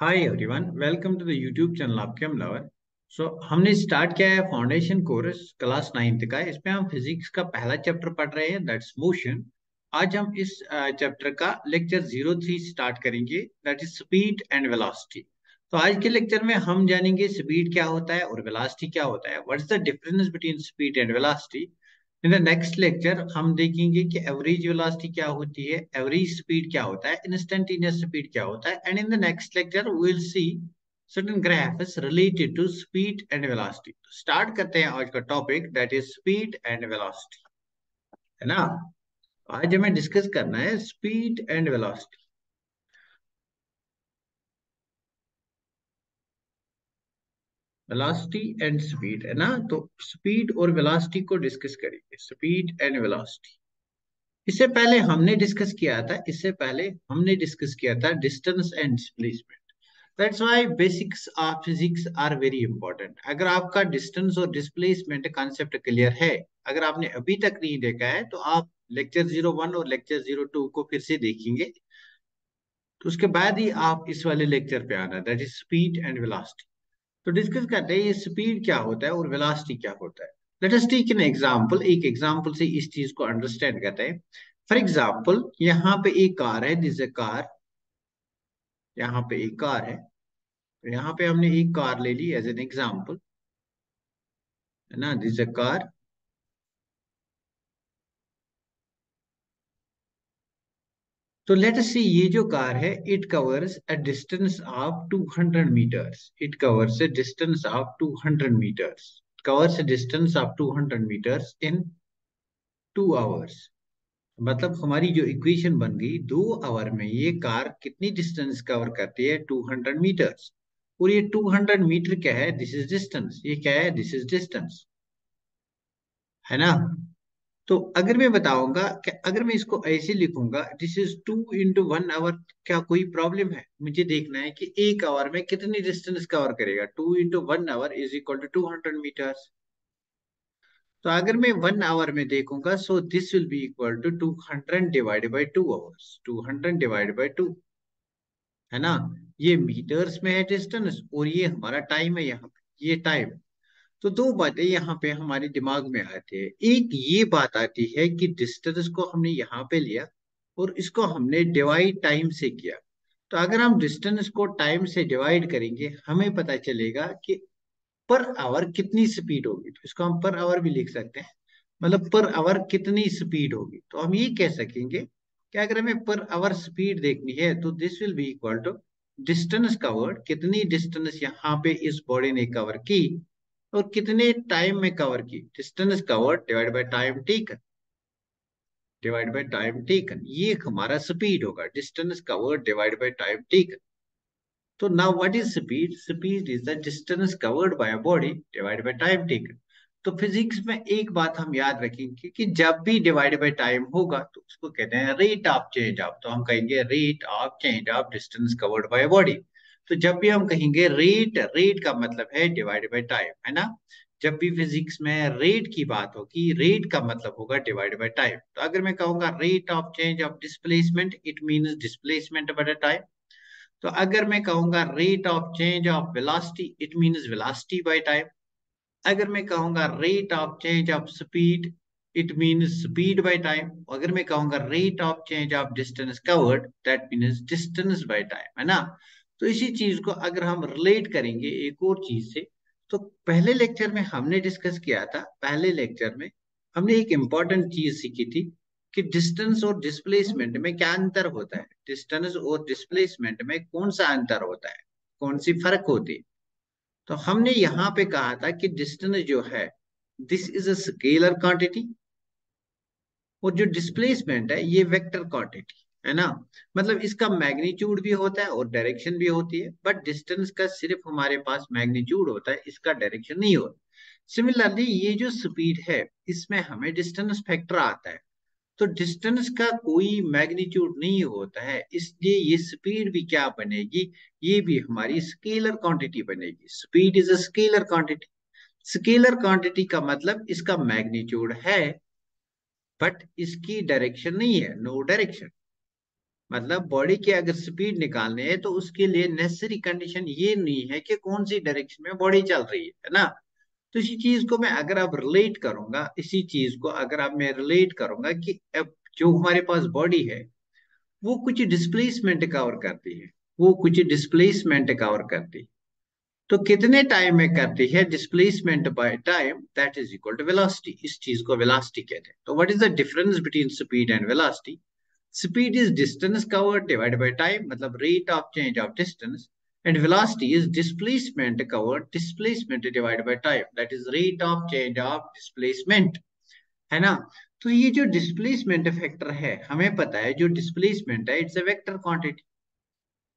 Hi everyone, welcome to the YouTube channel आपके हम lover. हमने स्टार्ट किया है फाउंडेशन कोर्स क्लास 9th का। इसमें हम फिजिक्स का पहला चैप्टर पढ़ रहे हैं, दैट्स मोशन। आज हम इस चैप्टर का लेक्चर 03 स्टार्ट करेंगे, that is speed and velocity. तो आज के लेक्चर में हम जानेंगे स्पीड क्या होता है और वेलोसिटी क्या होता है, what is the difference between speed and velocity. In the next lecture हम देखेंगे कि एवरेज वेलोसिटी क्या होती है, एवरेज स्पीड क्या होता है, इंस्टेंटेनियस स्पीड क्या होता है, and in the next lecture we will see certain graphs related to speed and velocity। तो स्टार्ट करते हैं आज का topic, that is speed and velocity, है ना। आज हमें डिस्कस करना है speed and velocity. Velocity and speed, है ना। तो स्पीड और वेलोसिटी को डिस्कस करेंगे, स्पीड एंड वेलोसिटी। इससे पहले हमने डिस्कस किया था distance and displacement. That's why basics of physics are very important. अगर आपका डिस्टेंस और डिस्प्लेसमेंट कॉन्सेप्ट क्लियर है, अगर आपने अभी तक नहीं देखा है तो आप लेक्चर 01 और लेक्चर 02 को फिर से देखेंगे, तो उसके बाद ही आप इस वाले लेक्चर पे आना, that is speed and velocity. तो डिस्कस करते हैं ये स्पीड क्या होता है और वेलोसिटी क्या होता है। Let us take an example. एक एग्जांपल से इस चीज को अंडरस्टैंड करते हैं। फॉर एग्जांपल, यहाँ पे एक कार है, दिस ए कार। यहाँ पे एक कार है, तो यहाँ पे हमने एक कार ले ली एज एन एग्जांपल, है ना, दिस ए कार। तो लेट अस सी, ये जो कार है it covers a distance of 200 meters. It covers a distance of 200 meters, covers a distance of 200 meters in 2 hours. मतलब हमारी जो इक्वेशन बन गई, 2 आवर में ये कार कितनी डिस्टेंस कवर करती है, 200 मीटर्स। और ये 200 मीटर क्या है, दिस इज डिस्टेंस। ये क्या है, दिस इज डिस्टेंस, है ना। तो अगर मैं बताऊंगा कि अगर मैं इसको ऐसे लिखूंगा, दिस इज 2 into 1 आवर, क्या कोई प्रॉब्लम है? मुझे देखना है कि 1 आवर में कितनी डिस्टेंस कवर करेगा। 2 into 1 hour is equal to 200 meters. तो अगर मैं 1 आवर में देखूंगा, so this will be equal to 200 divided by 2 hours, 200 divided by 2, है ना। ये मीटर्स में है डिस्टेंस और ये हमारा टाइम है, यहाँ पे ये टाइम। तो दो बातें यहाँ पे हमारे दिमाग में आती है। एक ये बात आती है कि डिस्टेंस को हमने यहाँ पे लिया और इसको हमने डिवाइड टाइम से किया। तो अगर हम डिस्टेंस को टाइम से डिवाइड करेंगे, हमें पता चलेगा कि पर आवर कितनी स्पीड होगी। तो इसको हम पर आवर भी लिख सकते हैं, मतलब पर आवर कितनी स्पीड होगी। तो हम ये कह सकेंगे कि अगर हमें पर आवर स्पीड देखनी है तो this will be equal to distance covered, कितनी डिस्टेंस यहाँ पे इस बॉडी ने कवर की और कितने टाइम में कवर की, distance covered divide by time taken, divide by time taken. ये हमारा स्पीड होगा, distance covered divide by time taken. तो now what is speed? Speed is the distance covered by a body divide by time taken. तो physics में एक बात हम याद रखेंगे कि जब भी डिवाइड बाय टाइम होगा तो उसको कहते हैं रेट ऑफ चेंज ऑफ। तो हम कहेंगे rate of change of distance covered by body. तो जब भी हम कहेंगे रेट, रेट का मतलब है डिवाइड बाय टाइम, है ना। जब भी फिजिक्स में रेट की बात होगी, रेट का मतलब होगा डिवाइड बाय टाइम। तो अगर मैं कहूंगा rate of change of displacement, it means displacement by time. तो अगर मैं कहूंगा rate of change of velocity, it means velocity by time. अगर मैं कहूंगा rate of change of speed, it means speed by time. अगर मैं कहूंगा rate of change of distance covered, that means distance by time, है ना। तो इसी चीज को अगर हम रिलेट करेंगे एक और चीज से, तो पहले लेक्चर में हमने डिस्कस किया था, पहले लेक्चर में हमने एक इंपॉर्टेंट चीज सीखी थी कि डिस्टेंस और डिस्प्लेसमेंट में क्या अंतर होता है, डिस्टेंस और डिस्प्लेसमेंट में कौन सा अंतर होता है, कौन सी फर्क होती है। तो हमने यहाँ पे कहा था कि डिस्टेंस जो है, this is a scalar quantity, और जो डिस्प्लेसमेंट है ये वेक्टर क्वांटिटी, है ना। मतलब इसका मैग्नीट्यूड भी होता है और डायरेक्शन भी होती है, बट डिस्टेंस का सिर्फ हमारे पास मैग्नीट्यूड होता है, इसका डायरेक्शन नहीं होता। सिमिलरली ये जो स्पीड है, इसमें हमें डिस्टेंस फैक्टर आता है। तो डिस्टेंस का कोई मैग्नीट्यूड नहीं होता है, इसलिए ये स्पीड भी क्या बनेगी, ये भी हमारी स्केलर क्वांटिटी बनेगी। Speed is a scalar quantity. Scalar quantity का मतलब इसका मैग्नीट्यूड है बट इसकी डायरेक्शन नहीं है, नो डायरेक्शन। मतलब बॉडी की अगर स्पीड निकालनी है तो उसके लिए नेसेसरी कंडीशन ये नहीं है कि कौन सी डायरेक्शन में बॉडी चल रही है ना। तो इसी चीज को मैं अगर अब रिलेट करूंगा, इसी चीज को अगर अब मैं रिलेट करूंगा कि अब जो हमारे पास बॉडी है वो कुछ डिस्प्लेसमेंट कवर करती है, वो कुछ डिस्प्लेसमेंट कवर करती है। तो कितने टाइम में करती है displacement by time, that is equal to velocity. इस चीज को वेलोसिटी कहते हैं। तो what is the difference between speed and velocity? Speed is distance covered divided by time, मतलब rate of change of distance, and velocity is displacement covered, displacement divided by time, that is rate of change of displacement, है ना। तो ये जो displacement factor है, हमें पता है जो डिस्प्लेसमेंट है it's a vector quantity.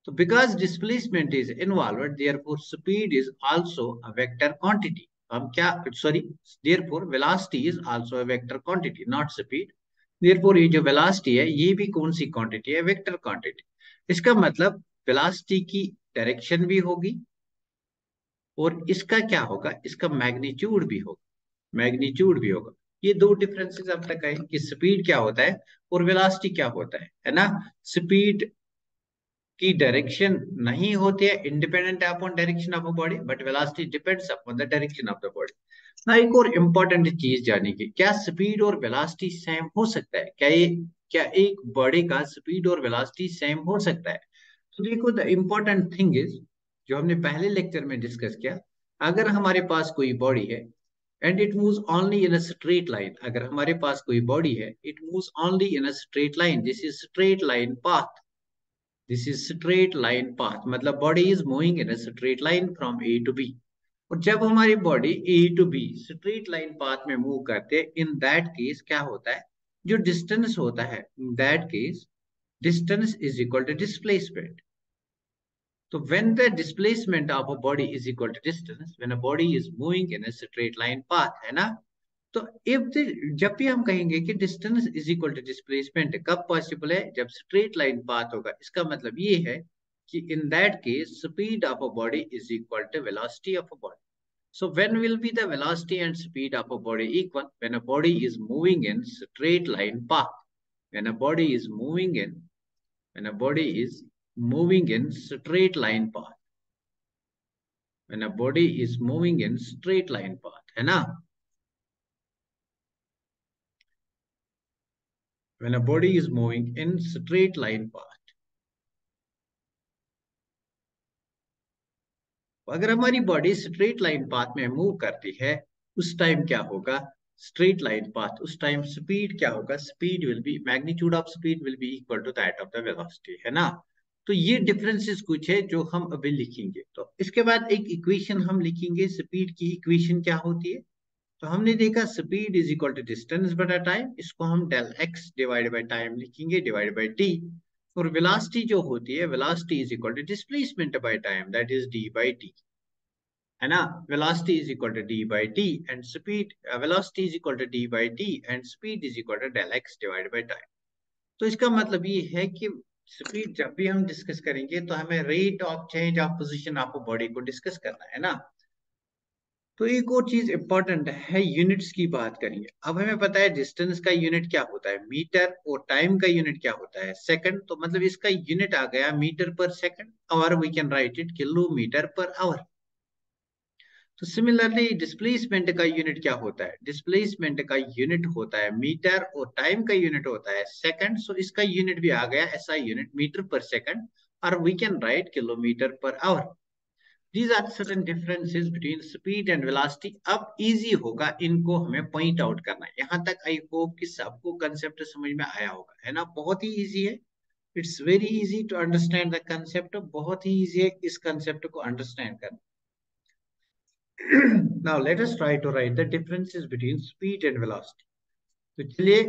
So because displacement is involved, therefore speed is also a vector quantity. हम क्या, sorry, therefore velocity is also a vector quantity, not speed. Therefore ये जो velocity है ये भी कौन सी quantity है? Vector quantity. इसका मतलब velocity की डायरेक्शन भी होगी और इसका क्या होगा, इसका मैग्नीट्यूड भी होगा, मैग्नीट्यूड भी होगा। ये दो डिफरेंसेस अब तक है कि स्पीड क्या होता है और वेलोसिटी क्या होता है ना। स्पीड की डायरेक्शन नहीं होती है independent upon direction of a body, but velocity depends upon the direction of the body. ना एक और इम्पोर्टेंट चीज जानी की, क्या स्पीड और वेलोसिटी सेम हो सकता है? क्या एक बॉडी का स्पीड और वेलोसिटी सेम हो सकता है? तो देखो, द इम्पोर्टेंट थिंग इज, जो हमने पहले लेक्चर में डिस्कस किया, अगर हमारे पास कोई बॉडी है and it moves only in a straight line, अगर हमारे पास कोई बॉडी है it moves only in a straight line, this is straight line path, this is straight line path, मतलब body is moving in a straight line from A to B. और जब हमारी body A to B straight line path में move करते हैं, इन that case क्या होता है, जो डिस्टेंस होता है, in that case distance is equal to displacement. तो when the displacement of a body is equal to distance, when a body is moving in a straight line path, है ना। तो जब भी हम कहेंगे कि distance is equal to displacement, कब पॉसिबल है? जब स्ट्रेट लाइन पाथ होगा। इसका मतलब ये है कि in that case speed of a body is equal to velocity of a body. So when will be the velocity and speed of a body equal? When a body is moving in straight line path. When a body is moving in, when a body is moving in straight line path. When a body is moving in straight line path, है ना? When a body is moving in straight line path. अगर हमारी body straight line path में move करती है, उस time क्या होगा? स्ट्रेट लाइन पाथ, उस टाइम स्पीड क्या होगा? Speed will be, magnitude of speed will be equal to that of the velocity, है ना। तो ये डिफरेंसेस कुछ है जो हम अभी लिखेंगे। तो इसके बाद एक इक्वेशन हम लिखेंगे, स्पीड की इक्वेशन क्या होती है? तो हमने देखा speed is equal to distance बटा टाइम, इसको हम del x divide by time लिखेंगे, डिवाइड बाय टी। और वेलोसिटी जो होती है, velocity is equal to displacement by time, that is D by T, है ना। Velocity is equal to D by T and speed, velocity is equal to D by T and speed is equal to del x divide by time. तो इसका मतलब ये है कि speed जब भी हम डिस्कस करेंगे तो हमें rate of change of position of body को डिस्कस करना है ना। तो एक और चीज इंपॉर्टेंट है, यूनिट्स की बात करेंगे। अब हमें पता है डिस्टेंस का यूनिट क्या होता है मीटर, और टाइम का यूनिट क्या होता है सेकंड। तो मतलब इसका यूनिट आ गया मीटर पर सेकंड, और we can write it kilometer per hour. तो सिमिलरली डिस्प्लेसमेंट का यूनिट क्या होता है? डिस्प्लेसमेंट का यूनिट होता है मीटर और टाइम का यूनिट होता है सेकंड। सो इसका यूनिट भी आ गया ऐसा यूनिट मीटर पर सेकंड, और we can write kilometer per hour. These are certain differences between speed and velocity. अब इजी होगा इनको हमें पॉइंट आउट करना। यहाँ तक आई होप कि सबको कंसेप्ट समझ में आया होगा, है ना। बहुत ही इजी है, it's very easy to understand the concept, बहुत ही इजी है इस कंसेप्ट को अंडरस्टैंड करना। Now let us try to write the differences between speed and velocity. तो चलिए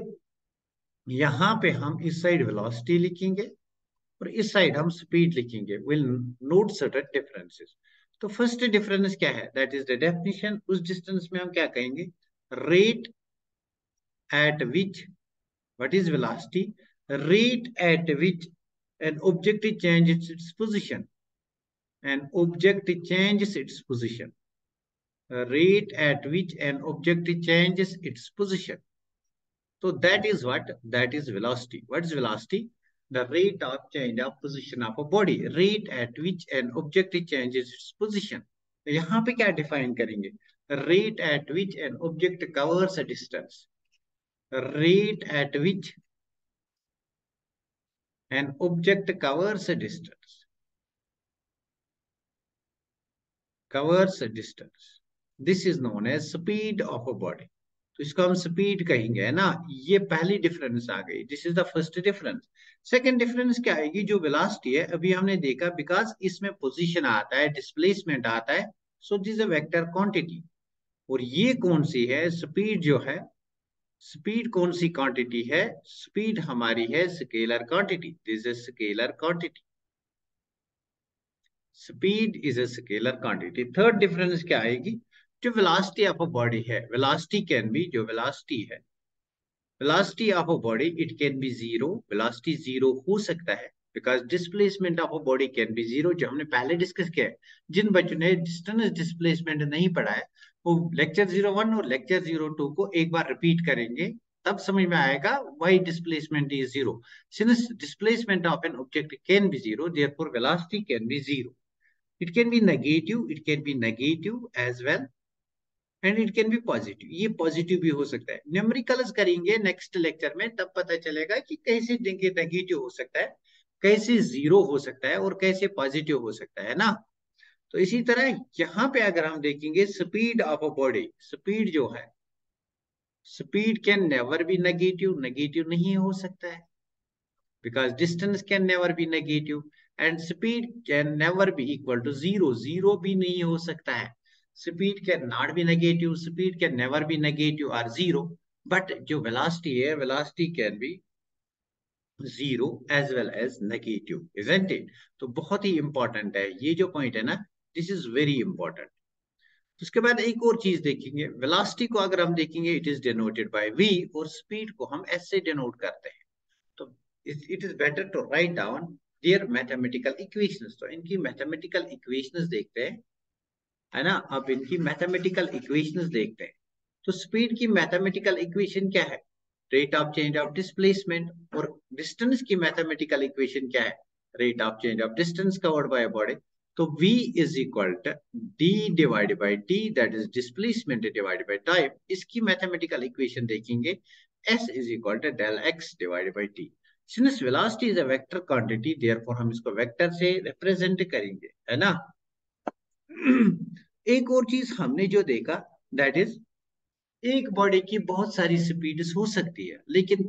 यहाँ पे हम इस साइड वेलोसिटी लिखेंगे और इस साइड हम स्पीड लिखेंगे। Will note certain differences. तो फर्स्ट डिफरेंस क्या है? That is the definition. उस डिस्टेंस में हम क्या कहेंगे? Rate at which, what is velocity? Rate at which an object changes its position, an object changes its position, rate at which an object changes its position. So that is what? That is velocity. What is velocity? the rate of change of position of a body, rate at which an object changes its position. तो यहाँ पे क्या define करेंगे? rate at which an object covers a distance, rate at which an object covers a distance, covers a distance, this is known as speed of a body. तो इसको हम speed कहेंगे, है ना? ये पहली डिफरेंस आ गई, this is the first difference. Second difference क्या आएगी? जो वेलोसिटी है, अभी हमने देखा बिकॉज इसमें पोजीशन आता है, डिस्प्लेसमेंट आता है, so this a vector quantity. और ये कौन सी है? स्पीड जो है, स्पीड कौन सी क्वांटिटी है? स्पीड हमारी है scalar quantity, this is scalar quantity, speed is a scalar quantity. Third difference क्या आएगी? जो वेलोसिटी ऑफ अ बॉडी है, वेलोसिटी कैन बी, जो वेलोसिटी है, velocity of a body, it can be zero, velocity zero हो सकता है because displacement of a body can be zero, जो हमने पहले डिस्कस किया है। जिन बच्चों ने डिस्टेंस डिस्प्लेसमेंट नहीं पढ़ा है वो लेक्चर 01 और लेक्चर 02 को एक बार रिपीट करेंगे, तब समझ में आएगा why displacement is zero. Since displacement of an object can be zero, therefore velocity can be zero. It can be negative, it can be negative as well, and it can be positive, ये positive भी हो सकता है। Numericals करेंगे next lecture में, तब पता चलेगा कि कैसे नेगेटिव हो सकता है, कैसे जीरो हो सकता है और कैसे पॉजिटिव हो सकता है ना। तो इसी तरह यहाँ पे अगर हम देखेंगे speed of a body, speed जो है, speed can never be negative, negative नहीं हो सकता है because distance can never be negative and speed can never be equal to zero, zero भी नहीं हो सकता है। speed can not be negative, speed can never be negative or zero, but जो velocity है, velocity can be zero as well as negative, isn't it? तो बहुत ही important है ये जो point है ना, this is very important. उसके बाद एक और चीज देखेंगे, वेलोसिटी को अगर हम देखेंगे it is denoted by v और स्पीड को हम s से डिनोट करते हैं। तो it is better to write down their mathematical equations. तो इनकी मैथमेटिकल इक्वेशंस देखते हैं, है ना? अब इनकी मैथमेटिकल इक्वेशंस देखते हैं। तो स्पीड की मैथमेटिकल इक्वेशन क्या है? Rate of change of displacement. और डिस्टेंस की मैथमेटिकल इक्वेशन क्या है? Rate of change of distance covered by body. तो v is equal to d divided by t, that is displacement divided by time. इसकी mathematical equation देखेंगे, s is equal to del x divided by t। Since velocity is a vector quantity, therefore हम इसको vector से represent करेंगे, है ना? एक और चीज हमने जो देखा, दैट इज एक बॉडी की बहुत सारी स्पीड्स हो सकती है, लेकिन